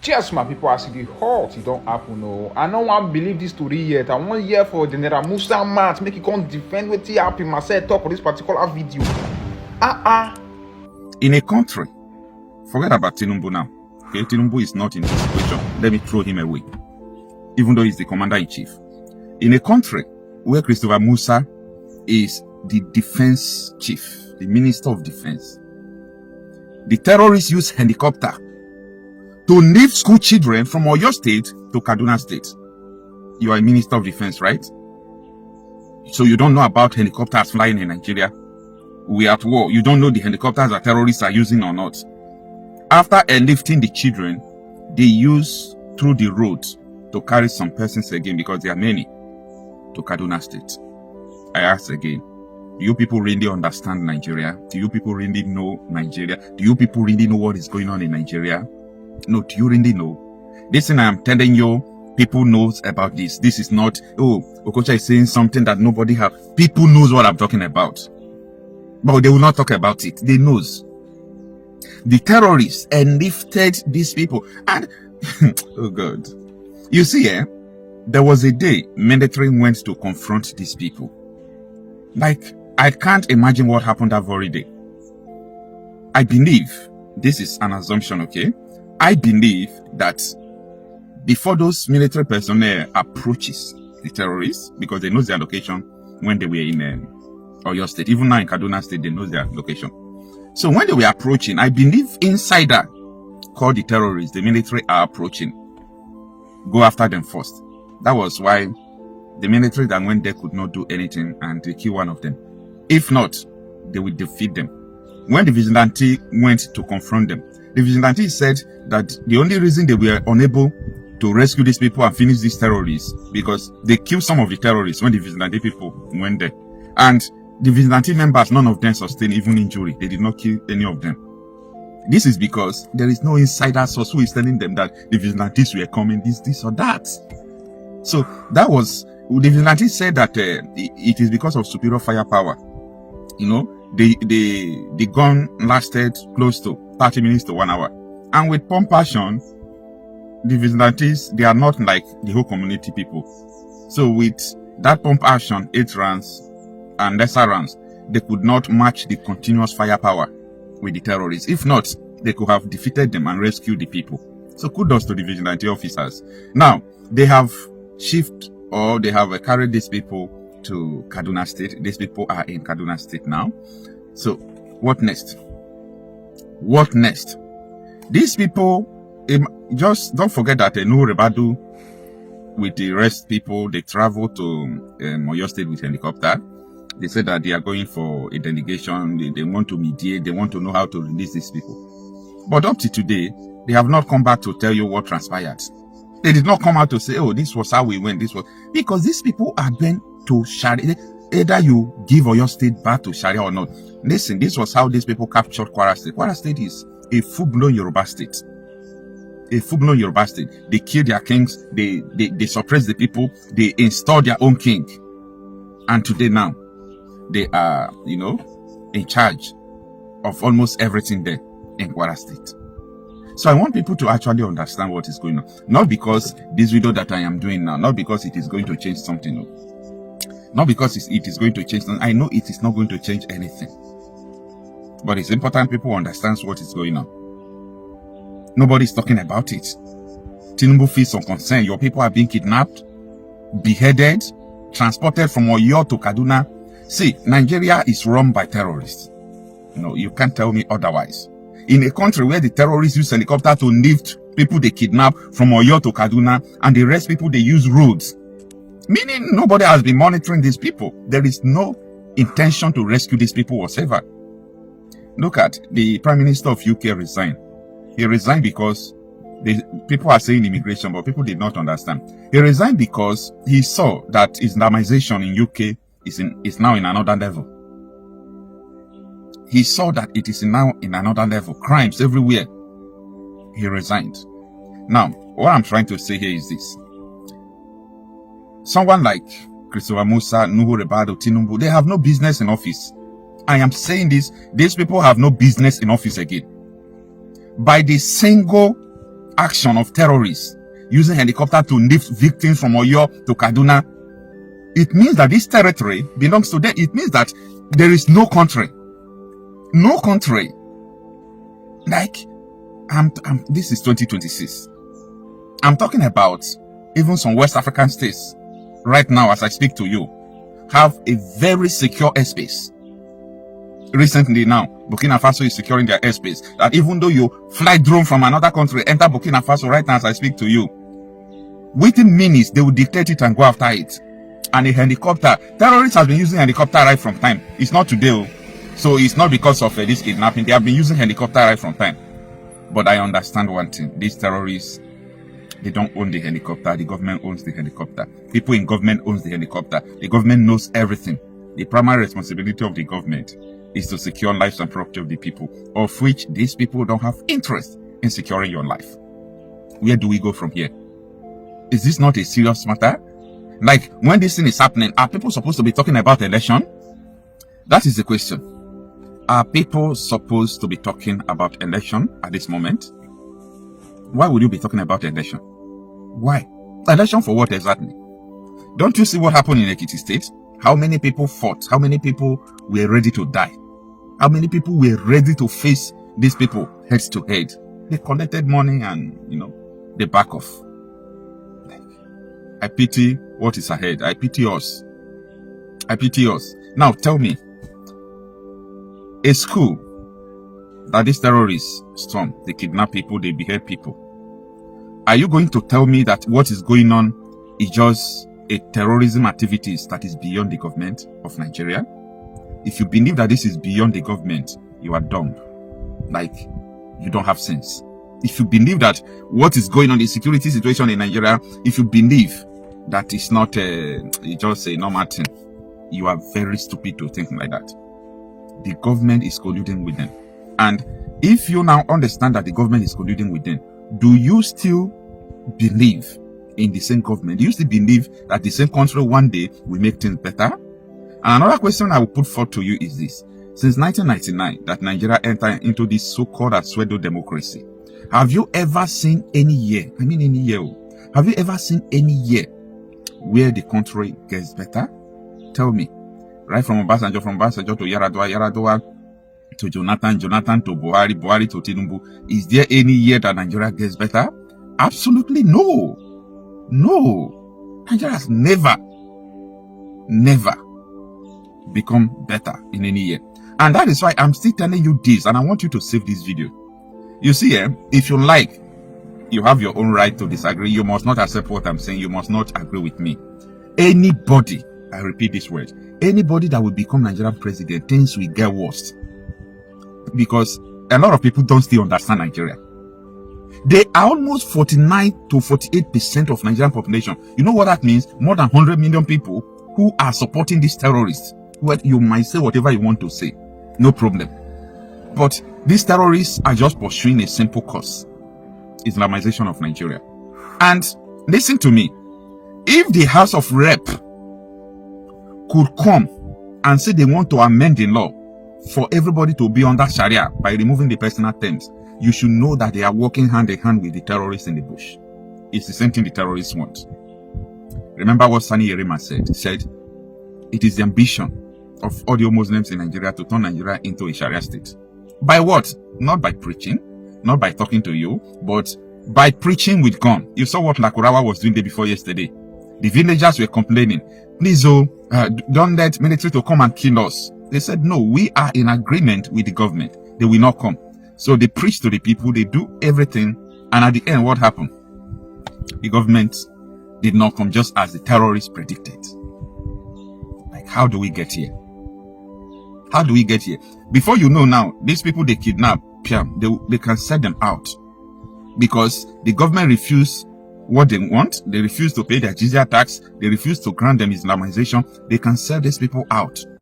Just my people, as it hot, it don't happen. No, I don't want to believe this story yet. I want to hear for General Musa Mat make it come defend what he happen myself talk on this particular video. In a country, forget about Tinubu now. Okay, Tinubu is not in this situation. Let me throw him away, even though he's the commander-in-chief. In a country where Christopher Musa is the defense chief, the minister of defense, the terrorists use helicopter to lift school children from Oyo State to Kaduna State. You are a minister of defense, right? So you don't know about helicopters flying in Nigeria. We are at war. You don't know the helicopters that terrorists are using or not. After airlifting the children, they use through the road to carry some persons again, because there are many, to Kaduna State. I ask again, do you people really understand Nigeria? Do you people really know Nigeria? Do you people really know what is going on in Nigeria? No, do you really know? This thing I am telling you, people knows about this. This is not, oh, Okocha is saying something that nobody have. People knows what I'm talking about. But they will not talk about it. They knows. The terrorists lifted these people. And, oh God. You see, there was a day military went to confront these people. Like, I can't imagine what happened that very day. I believe, this is an assumption, okay? I believe that before those military personnel approaches the terrorists, because they know their location when they were in Oyo State, even now in Kaduna State, they know their location. So when they were approaching, I believe insider called the terrorists, the military are approaching, go after them first. That was why the military that went there could not do anything and they kill one of them. If not, they would defeat them. When the vigilante went to confront them, the vigilante said that the only reason they were unable to rescue these people and finish these terrorists because they killed some of the terrorists when the vigilante people went there. And the vigilante members, none of them sustained even injury. They did not kill any of them. This is because there is no insider source who is telling them that the vigilantes were coming, this or that. So that was, the vigilante said that it is because of superior firepower. You know, the gun lasted close to 30 minutes to 1 hour. And with pump action, the vigilantes, they are not like the whole community people. So with that pump action, 8 rounds and lesser rounds, they could not match the continuous firepower with the terrorists. If not, they could have defeated them and rescued the people. So kudos to the vigilante officers. Now, they have shifted or they have carried these people to Kaduna State. These people are in Kaduna State now. So what next? What next? These people, just don't forget that Nuhu Ribadu with the rest people, they travel to Oyo State with helicopter. They said that they are going for a delegation. They want to mediate. They want to know how to release these people. But up to today, they have not come back to tell you what transpired. They did not come out to say, oh, this was how we went. This was because these people are bent to Sharia. Either you give Oyo State back to Sharia or not. Listen, this was how these people captured Kwara State. Kwara State is a full-blown Yoruba state. A full-blown Yoruba state. They kill their kings. They suppress the people. They install their own king. And today now, they are, you know, in charge of almost everything there in Kwara State. So I want people to actually understand what is going on. Not because this video that I am doing now, not because it is going to change something. No. Not because it is going to change something. I know it is not going to change anything. But it's important people understand what is going on. Nobody is talking about it. Tinubu feels some concern. Your people are being kidnapped, beheaded, transported from Oyo to Kaduna. See, Nigeria is run by terrorists. No, you can't tell me otherwise. In a country where the terrorists use helicopter to lift people they kidnap from Oyo to Kaduna, and the rest people they use roads. Meaning nobody has been monitoring these people. There is no intention to rescue these people whatsoever. Look at the Prime Minister of UK resigned. He resigned because people are saying immigration, but people did not understand. He resigned because he saw that Islamization in UK is now in another level. He saw that it is now in another level. Crimes everywhere. He resigned. Now, what I'm trying to say here is this. Someone like Christopher Musa, Nuhu Ribadu, Tinubu, they have no business in office. I am saying this, these people have no business in office again. By the single action of terrorists using helicopter to lift victims from Oyo to Kaduna, it means that this territory belongs to them. It means that there is no country. No country. Like, this is 2026. I'm talking about even some West African states right now as I speak to you have a very secure airspace. Recently now, Burkina Faso is securing their airspace. That even though you fly drone from another country, enter Burkina Faso right now as I speak to you, within minutes, they will dictate it and go after it. And a helicopter, terrorists have been using helicopter right from time. It's not today. So it's not because of this kidnapping. They have been using helicopter right from time. But I understand one thing. These terrorists, they don't own the helicopter. The government owns the helicopter. People in government owns the helicopter. The government knows everything. The primary responsibility of the government is to secure lives and property of the people, of which these people don't have interest in securing your life. Where do we go from here? Is this not a serious matter? Like, when this thing is happening, are people supposed to be talking about election? That is the question. Are people supposed to be talking about election at this moment? Why would you be talking about election? Why? Election for what exactly? Don't you see what happened in Ekiti State? How many people fought? How many people were ready to die? How many people were ready to face these people head to head? They collected money and, they back off. I pity what is ahead. I pity us. I pity us. Now tell me, a school that these terrorists storm, they kidnap people, they behead people. Are you going to tell me that what is going on is just a terrorism activities that is beyond the government of Nigeria? If you believe that this is beyond the government, you are dumb. Like, you don't have sense. If you believe that what is going on, the security situation in Nigeria, if you believe that it's not just a normal thing, you are very stupid to think like that. The government is colluding with them. And if you now understand that the government is colluding with them, do you still believe in the same government? Do you still believe that the same country one day will make things better? And another question I will put forth to you is this. Since 1999, that Nigeria entered into this so-called pseudo democracy, have you ever seen any year, have you ever seen any year where the country gets better? Tell me. Right from Obasanjo to Yar'Adua to Jonathan to Buhari to Tinubu, is there any year that Nigeria gets better? Absolutely no. No. Nigeria has never become better in any year. And that is why I'm still telling you this, and I want you to save this video. You see, if you like, you have your own right to disagree. You must not accept what I'm saying. You must not agree with me. Anybody, I repeat this word, anybody that will become Nigerian president, things will get worse. Because a lot of people don't still understand Nigeria. They are almost 49 to 48% of Nigerian population. You know what that means? More than 100 million people who are supporting these terrorists. Well, you might say whatever you want to say. No problem. But these terrorists are just pursuing a simple cause. Islamization of Nigeria. And listen to me. If the House of Rep could come and say they want to amend the law for everybody to be under Sharia by removing the personal terms, you should know that they are working hand in hand with the terrorists in the bush. It's the same thing the terrorists want. Remember what Sani Yerima said? He said, it is the ambition of audio Muslims in Nigeria to turn Nigeria into a Sharia state. By what? Not by preaching, not by talking to you, but by preaching with gun. You saw what Lakurawa was doing day before yesterday. The villagers were complaining, please, don't let military to come and kill us. They said, no, we are in agreement with the government. They will not come. So they preach to the people, they do everything. And at the end, what happened? The government did not come, just as the terrorists predicted. Like, how do we get here? How do we get here? Before you know now, these people they kidnap, they can set them out. Because the government refused what they want. They refuse to pay their jizya tax. They refuse to grant them Islamization. They can sell these people out.